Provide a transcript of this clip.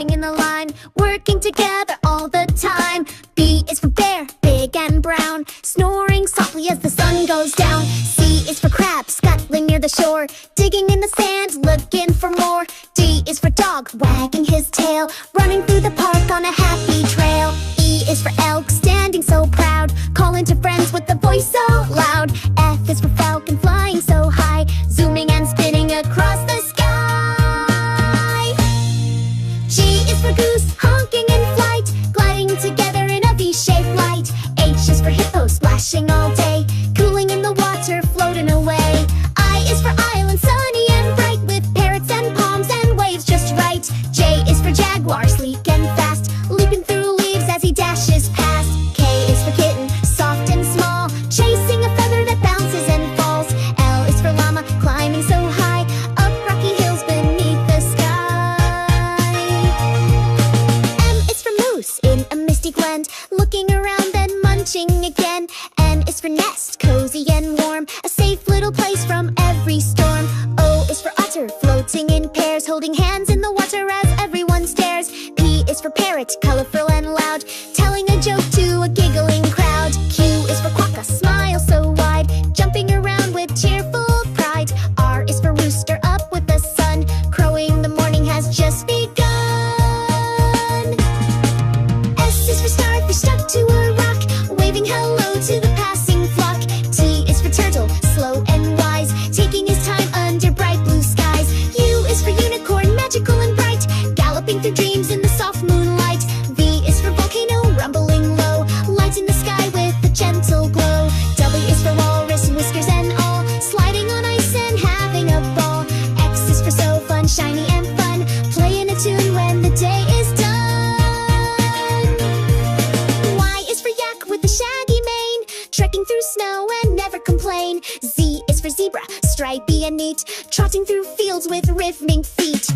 marching in the line, working together all the time. B is for bear, big and brown, snoring softly as the sun goes down. C is for crab, scuttling near the shore, digging in the sand, looking for more. D is for dog, wagging his tail, running through the park on a happy trail. E is for elk, standing so proud, calling to friends with a voice so loud. F is for falcon, flying so high, zooming and spinning across the sky. G is for goose, honking in flight, gliding together in a V-shaped light. H is for hippo, splashing all day, cooling in the water, floating away. I is for island, sunny and bright, with parrots and palms and waves just right. J is for jaguar, sleek and fast, leaping through leaves as he dashes past. K is for kitten, soft and small, chasing a feather that bounces and falls. L is for llama, climbing so high, up rocky hills beneath the sky. M is for moose, in a misty glen, looking around then munching again. N is for nest, cozy and warm, a safe little place from every storm. O is for otter, floating in pairs, holding hands in the water as everyone stares. P is for parrot, colorful and loud, telling a joke to a giggling crowd. Q is for quokka, smile so wide, jumping around with cheerful pride. R is for rooster, up with the sun, crowing, the morning has just begun. S is for starfish, stuck to a rock, waving hello to the passing flock. T is for turtle, slow and wise, taking his time under bright blue skies. U is for unicorn, magical and bright, galloping through dreams in the soft moonlight. V is for volcano, rumbling low, light in the sky with a gentle glow. W is for walrus, whiskers and all, sliding on ice and having a ball. X is for so fun, shiny and fun, playing a tune when the day is done. Y is for yak with a shaggy mane, trekking through snow and never complain. Z is for zebra, stripy and neat, trotting through fields with rhythmic feet.